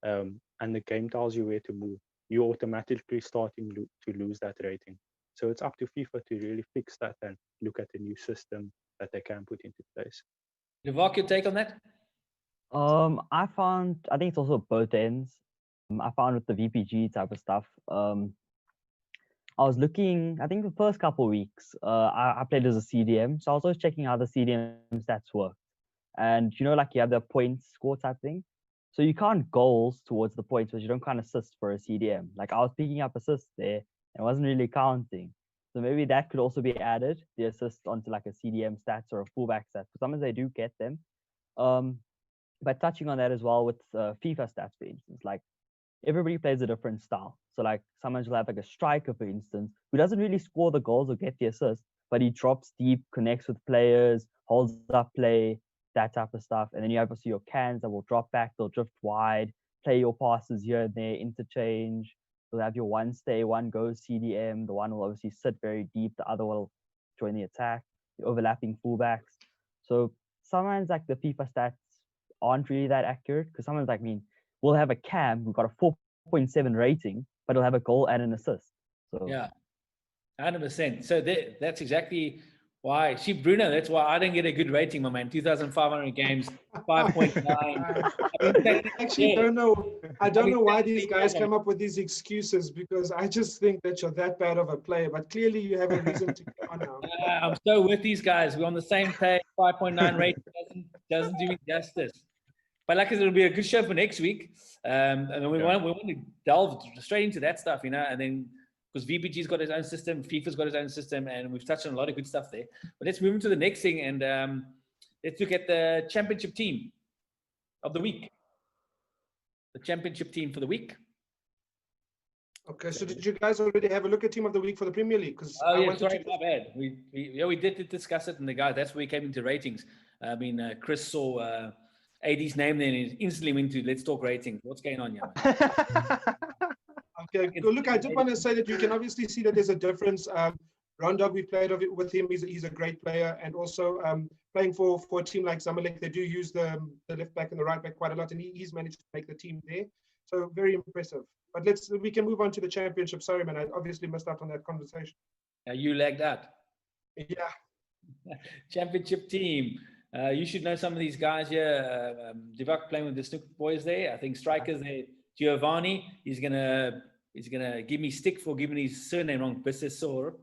C: and the game tells you where to move, you're automatically starting to lose that rating. So it's up to FIFA to really fix that and look at the new system that they can put into place.
A: Divock, your take on that?
D: I think it's also both ends. I found with the VPG type of stuff, I was looking, I think the first couple of weeks, I played as a CDM. So I was always checking how the CDM stats work. And, like you have the points score type thing. So you count goals towards the points, but you don't count assists for a CDM. Like I was picking up assists there, It wasn't really counting. So maybe that could also be added, the assist onto like a CDM stats or a fullback stats. Because sometimes they do get them. But touching on that as well with FIFA stats, for instance, like everybody plays a different style. So like sometimes you'll have like a striker, for instance, who doesn't really score the goals or get the assists, but he drops deep, connects with players, holds up play, that type of stuff. And then you have also your cans that will drop back, they'll drift wide, play your passes here and there, interchange. You'll have your one stay, one go CDM. The one will obviously sit very deep, the other will join the attack, the overlapping fullbacks. So sometimes like the FIFA stats aren't really that accurate because sometimes like we'll have a Cam who got a 4.7 rating, but he'll have a goal and an assist. So
A: Yeah, 100%. So that's exactly why. See, Bruno, that's why I didn't get a good rating, my man. 2,500 games, 5.9.
B: I actually don't know. I don't know why these guys come up with these excuses, because I just think that you're that bad of a player. But clearly, you have a reason to go on now.
A: I'm so with these guys. We're on the same page. 5.9 rating doesn't do me justice. But like I said, it'll be a good show for next week. And then we want to delve straight into that stuff, you know, and then because VPG's got his own system, FIFA's got his own system, and we've touched on a lot of good stuff there. But let's move into the next thing, and let's look at the championship team of the week. The championship team for the week.
B: Okay, so did you guys already have a look at team of the week for the Premier League? Because
A: Sorry, my bad. We did discuss it, and the guy, that's where we came into ratings. I mean, Chris saw AD's name there and instantly went to let's talk ratings. What's going on here?
B: Okay, look, I did want to say that you can obviously see that there's a difference. Rondog, we played with him. He's a great player, and also playing for a team like Zamalek, they do use the left back and the right back quite a lot, and he's managed to make the team there. So very impressive. But we can move on to the championship. Sorry, man, I obviously missed out on that conversation.
A: You lagged out.
B: Yeah.
A: Championship team. You should know some of these guys here. Divak playing with the Snook boys there. I think strikers there. Giovanni, he's gonna give me stick for giving his surname wrong. Bissessor.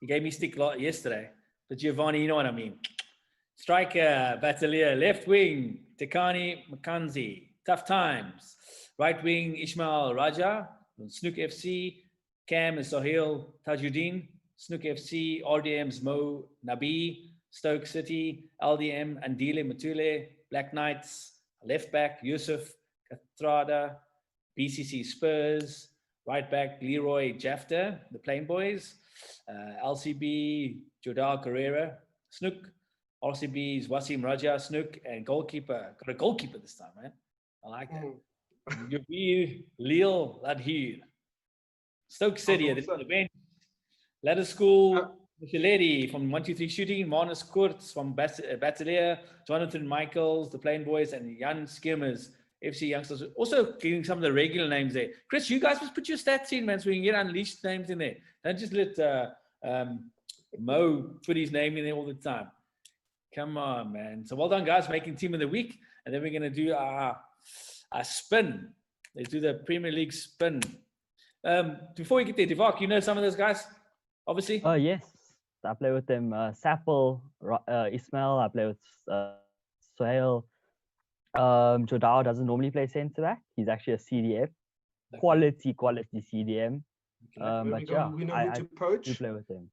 A: He gave me stick yesterday. But Giovanni, you know what I mean. Striker, Batalier, left wing, Tekani Makanzi, tough times. Right wing, Ishmael Raja, Snook FC, Cam and Sohail Tajuddin, Snook FC, RDM's Mo Nabi, Stoke City, LDM, Andile Matule, Black Knights, left back, Yusuf Katrada, BCC Spurs, right back, Leroy Jafta, the Plain Boys, LCB, Jodal Carrera, Snook, RCB's Wasim Raja, Snook, and goalkeeper. Got a goalkeeper this time, man. I like that. Yubir Lil Ladhir. Stoke City, the bench. Ladder School, Micheledi from 123 Shooting, Manus Kurtz from Batalier, Jonathan Michaels, the Plain Boys, and Jan Skimmers, FC Youngsters. Also getting some of the regular names there. Chris, you guys must put your stats in, man, so we can get unleashed names in there. Don't just let Mo put his name in there all the time. Come on, man. So well done, guys, making team of the week. And then we're going to do our spin. Let's do the Premier League spin. Before we get there, Divak, you know some of those guys, obviously?
D: Yes. I play with them. Sapple, Ismail, I play with Sohail. Jodao doesn't normally play centre back. He's actually a CDM. Quality CDM. But yeah,
B: we know who to poach.
D: do play with him.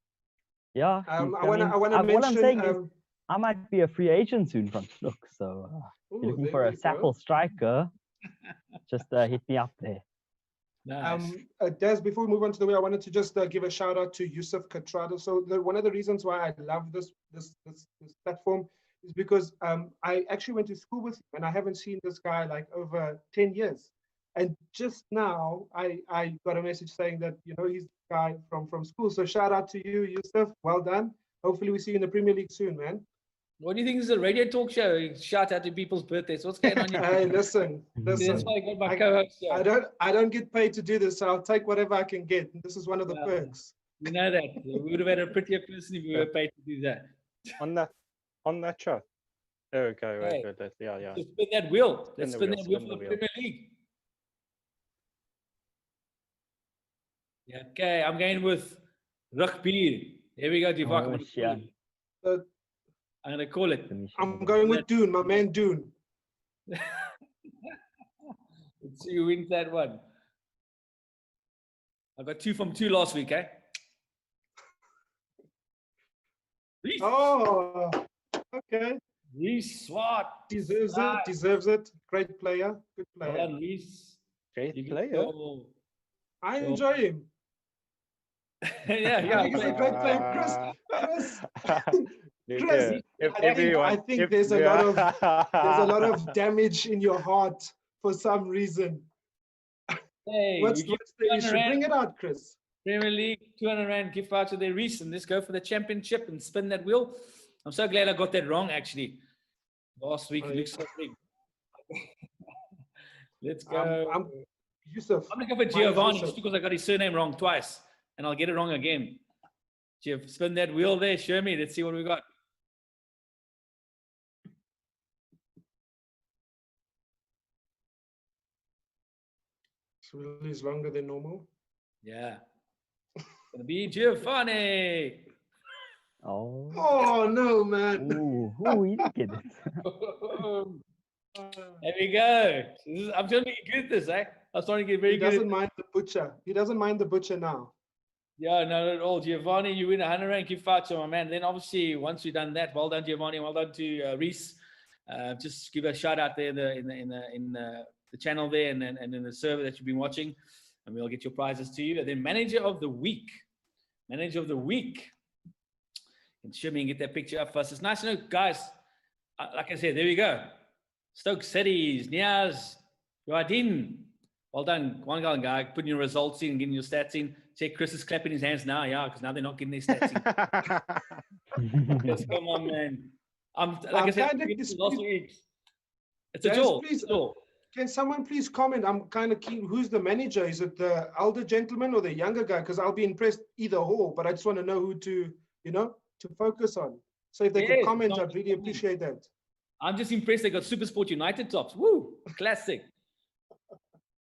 D: Yeah.
B: I want to mention.
D: What I'm saying is, I might be a free agent soon from Snook. So if you're looking for a Sapple striker, just hit me up there.
A: Nice.
B: Des, before we move on to the way, I wanted to just give a shout out to Yusuf Katrada. So one of the reasons why I love this platform is because I actually went to school with him, and I haven't seen this guy like over 10 years. And just now I got a message saying that, you know, he's the guy from school. So shout out to you, Yusuf. Well done. Hopefully we see you in the Premier League soon, man.
A: What do you think is a radio talk show? Shout out to people's birthdays. What's going on here?
B: Hey, listen.
A: That's why I got my co-host show.
B: I don't get paid to do this, so I'll take whatever I can get. This is one of the perks.
A: You know that. We would have had a prettier person if we were paid to do that.
C: On that shot. Okay, wait. Yeah.
A: Let's spin that wheel. Let's spin that wheel for the Premier League. Yeah, okay, I'm going with Rugby. Here we go, Divak. I'm going to call it.
B: I'm going with Dune, my man Dune.
A: Let's see who wins that one. I got 2 from 2 last week, eh? Reese.
B: Oh, okay.
A: Reese Swart.
B: Deserves it. Deserves it. Great player. Good
A: Well
B: player.
A: done, Reese.
C: Great
A: You get
C: player.
A: your-
B: I
A: Sure.
B: enjoy him.
A: yeah,
B: I think he's a great player. Chris, I think there's a lot of damage in your heart for some reason.
A: Hey,
B: What's
A: you get
B: the
A: 200
B: issue?
A: rand,
B: Bring it out, Chris.
A: Premier League, 200 Rand gift voucher there, Reese, and let's go for the championship and spin that wheel. I'm so glad I got that wrong, actually. Last week,
B: Oh,
A: it looks so big. Let's go.
B: I'm Yusuf.
A: I'm going to go for
B: Mine's
A: Giovanni
B: Yusuf.
A: just because I got his surname wrong twice, and I'll get it wrong again. Jeff, spin that wheel there. Show me. Let's see what we got.
B: This wheel is longer than normal.
A: Yeah. It's going to be Giovanni.
D: Oh.
B: Oh, no, man.
D: Ooh, you didn't get it.
A: There we go. I'm trying to get good at this, eh? I was starting to get very
B: He
A: good.
B: doesn't mind the butcher. He doesn't mind the butcher now.
A: Yeah, not at all. Giovanni, you win 100 Rand gift voucher, my man. Then obviously, once we've done that, well done, Giovanni. Well done to Reese. Just give a shout out there in the channel there and in the server that you've been watching, and we'll get your prizes to you. And then manager of the week. Manager of the week. And show me and get that picture up first. It's nice to know, guys. Like I said, there we go. Stoke Cities, Niaz, Radin. Well done, one guy, putting your results in, getting your stats in. Check Chris is clapping his hands now, yeah, because now they're not getting their stats in. Yes, come on, man. Like I said, last week. It's a
B: Guys,
A: jaw.
B: please,
A: It's a jaw.
B: Can someone please comment? I'm kind of keen. Who's the manager? Is it the elder gentleman or the younger guy? Because I'll be impressed either or, but I just want to know who to, to focus on. So if they could
A: Yes,
B: comment,
A: no,
B: I'd really appreciate that.
A: I'm just impressed they got Super Sport United tops. Woo! Classic.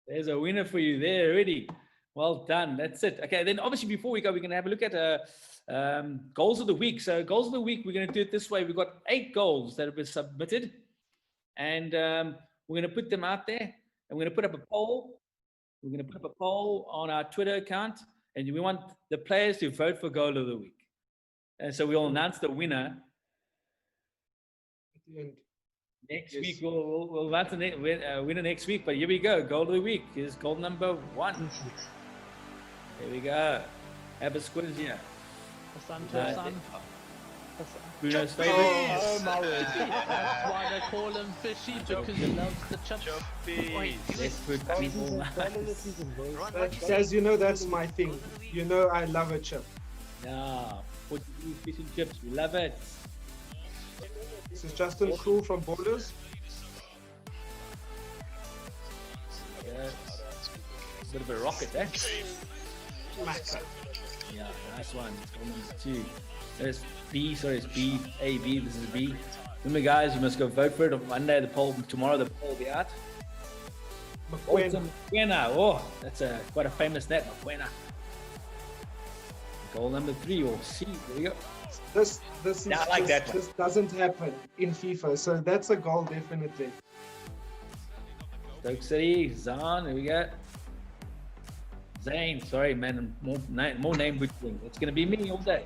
A: There's a winner for you there already. Well done. That's it. Okay, then obviously before we go, we're going to have a look at goals of the week. So goals of the week, we're going to do it this way. We've got 8 goals that have been submitted. And we're going to put them out there. And we're going to put up a poll. We're going to put up a poll on our Twitter account. And we want the players to vote for goal of the week. And so we'll announce the winner.
B: At the end.
A: Next
B: Yes.
A: week, we'll announce the winner next week. But here we go. Goal of the week is goal number 1. Here we go. Have a squiz here. Bruno's favorite.
E: Oh my word. That's why they call him fishy, because he loves the chips.
A: Let's put people.
B: As you know, that's my thing. You know, I love a chip.
A: Yeah, Portuguese fish and chips. We love it.
B: This is Justin Cool from Borders.
A: Yeah. Bit of a rocket, eh?
B: Maxa.
A: Yeah, nice one. Goal number 2. There's B, sorry, it's B, A, B, this is B. Remember guys, you must go vote for it on Monday, tomorrow the poll will be out. Maquena, oh, that's quite a famous net, Maquena. Goal number 3, or C, there we go.
B: This is
A: Yeah, I like that one.
B: this doesn't happen in FIFA, so that's a goal definitely.
A: Stoke City, Zan, there we go. Zane, sorry man, more name butchering. It's going to be me all day.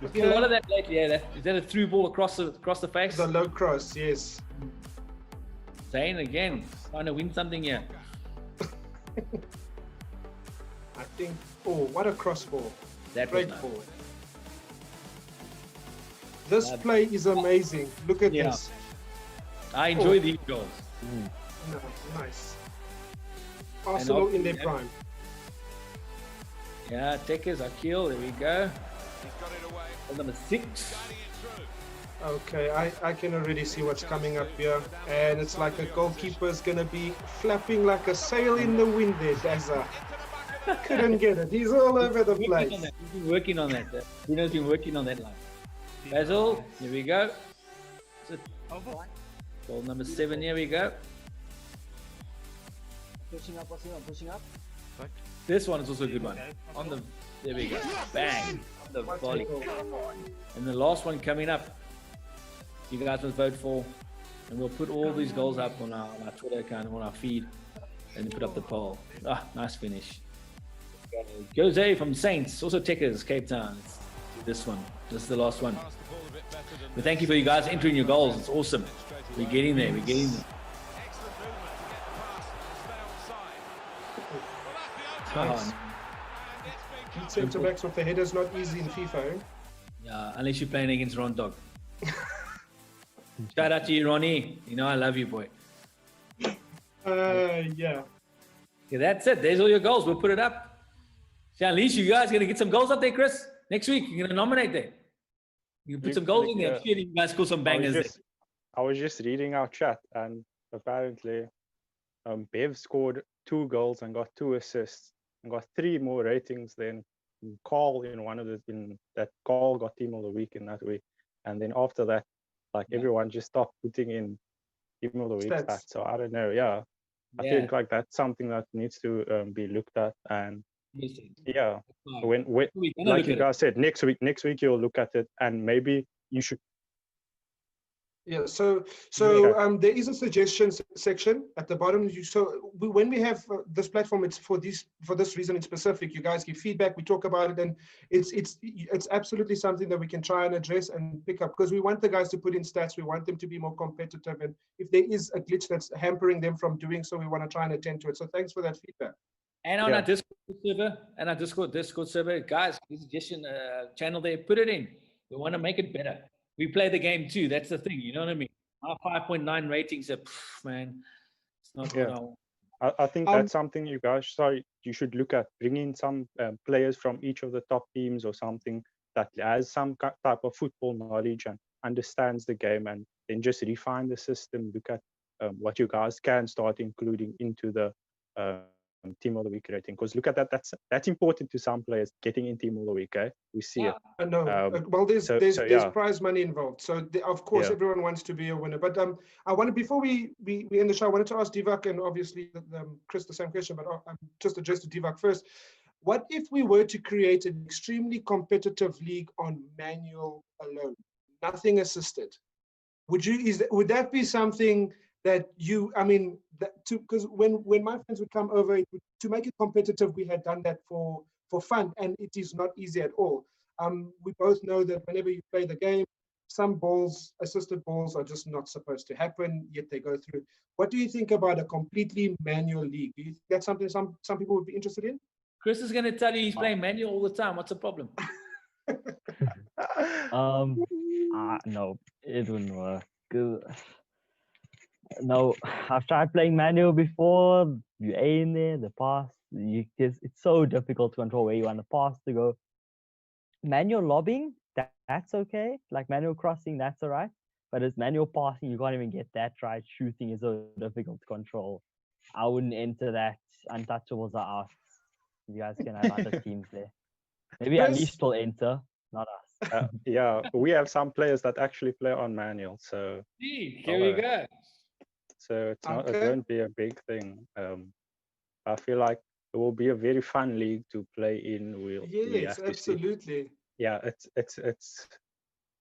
A: There's been a lot of that lately, yeah. Is that a through ball across the face?
B: The low cross, yes.
A: Zane again, trying to win something here.
B: I think, oh, what a crossball.
A: That was
B: Great
A: nice.
B: ball. This play is amazing. Look at
A: Yeah.
B: this.
A: I enjoy these goals.
B: No, nice. Arsenal in their
A: yeah.
B: prime.
A: Yeah, Tekers, Akil, there we go. Goal number 6.
B: Okay, I can already see what's coming up here. And it's like a goalkeeper is going to be flapping like a sail in the wind there, Dazza. Couldn't get it. He's all over the place.
A: He's been working on that. Bruno's been working on that line. Basil, here we go. Goal number 7, here we go.
F: Pushing up.
A: This one is also a good one. There we go. Bang. On the volley. And the last one coming up, you guys must vote for. And we'll put all these goals up on our Twitter account, on our feed. and put up the poll. Ah, nice finish. Jose from Saints, also Techers, Cape Town. This one. This is the last one. But thank you for you guys entering your goals. It's awesome. We're getting there. We're getting there.
B: Nice. Centre backs with the headers not easy in FIFA. Eh?
A: Yeah, unless you're playing against Ron Dog. Shout out to you, Ronnie. You know I love you, boy.
B: Yeah.
A: Yeah, that's it. There's all your goals. We'll put it up. So at least you guys are gonna get some goals up there, Chris. Next week you're gonna nominate there. You put some goals in there. Sure, you guys score some bangers there.
C: I was just reading our chat, and apparently, Bev scored 2 goals and got 2 assists and got 3 more ratings than Carl in that Carl got team of the week in that week. And then after that, like everyone just stopped putting in team of the week stats. So I don't know. Yeah, I think like that's something that needs to be looked at. And yeah, when like you guys said, next week you'll look at it, and maybe you should.
B: Yeah, so there is a suggestions section at the bottom. When we have this platform, it's for this reason in specific. You guys give feedback, we talk about it, and it's absolutely something that we can try and address and pick up, because we want the guys to put in stats. We want them to be more competitive, and if there is a glitch that's hampering them from doing so, we want to try and attend to it. So thanks for that feedback.
A: And on our Discord server, guys, suggestion channel there, put it in. We want to make it better. We play the game too. That's the thing. You know what I mean? Our 5.9 ratings are, man, it's not what I want.
C: I think that's something you guys, you should look at, bringing some players from each of the top teams or something that has some type of football knowledge and understands the game, and then just refine the system. Look at what you guys can start including into the team of the week rating, because look at that. That's important to some players getting in team of the week. We see it.
B: I know. Well, there's prize money involved, so of course everyone wants to be a winner. But I wanted, before we end the show, I wanted to ask Divak, and obviously Chris the same question, but just address to Divak first. What if we were to create an extremely competitive league on manual alone, nothing assisted? Would that be something that because when my friends would come over, to make it competitive, we had done that for fun, and it is not easy at all. We both know that whenever you play the game, some assisted balls are just not supposed to happen, yet they go through. What do you think about a completely manual league? Do you think that's something some people would be interested in?
A: Chris is going to tell you he's playing manual all the time. What's the problem?
D: No, it wouldn't work. No, I've tried playing manual before. You aim there, the pass. It's so difficult to control where you want the pass to go. Manual lobbing, that's okay. Like manual crossing, that's all right. But as manual passing, you can't even get that right. Shooting is so difficult to control. I wouldn't enter that. Untouchables are out. You guys can have other teams there. Maybe at least will enter, not us.
C: Yeah, we have some players that actually play on manual. So
A: here we go.
C: So it's not. It won't be a big thing. I feel like it will be a very fun league to play in.
B: Yes, absolutely.
C: Yeah, it's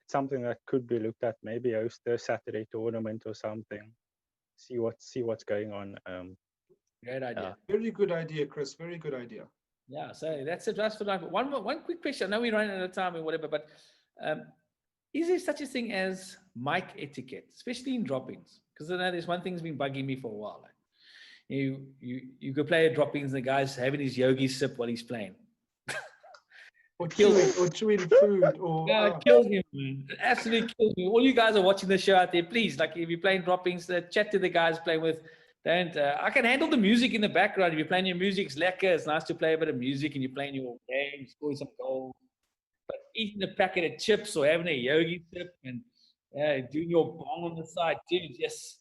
C: something that could be looked at. Maybe host a Saturday tournament or something. See what's going on.
A: Great idea.
B: Very good idea, Chris. Very good idea.
A: Yeah, so that's it. Just for like one quick question. I know we're running out of time or whatever, but is there such a thing as mic etiquette, especially in drop-ins? Because I know there's one thing that's been bugging me for a while. Like, you go play a drop-ins and the guy's having his yogi sip while he's playing.
B: Or chewing food.
A: It kills me, man. It absolutely kills me. All you guys are watching the show out there, please, like if you're playing drop-ins, chat to the guys playing with. Don't. I can handle the music in the background. If you're playing your music, it's lekker. It's nice to play a bit of music and you're playing your game, scoring some goals. But eating a packet of chips or having a yogi sip and doing your bong on the side, dude, yes.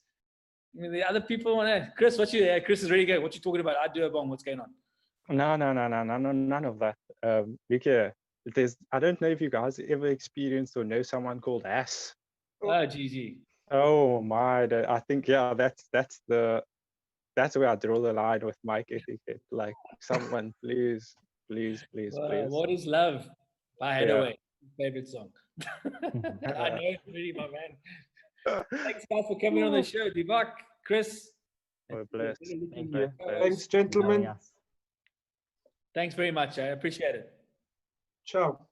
A: I mean, the other people want to. Chris, Chris is really good. What you talking about? I do a bong. What's going on?
C: No, none of that. I don't know if you guys ever experienced or know someone called Ass.
A: Oh, GG.
C: Oh my! I think that's where I draw the line with mic etiquette. Like, someone, please.
A: What is love? By Hathaway, favorite song. I know it's really, my man. Thanks guys for coming on the show, Divak, Chris.
C: We're blessed.
D: Thank you.
C: Blessed.
B: Thanks,
D: for having
B: gentlemen.
D: us.
A: Thanks very much. I appreciate it.
B: Ciao.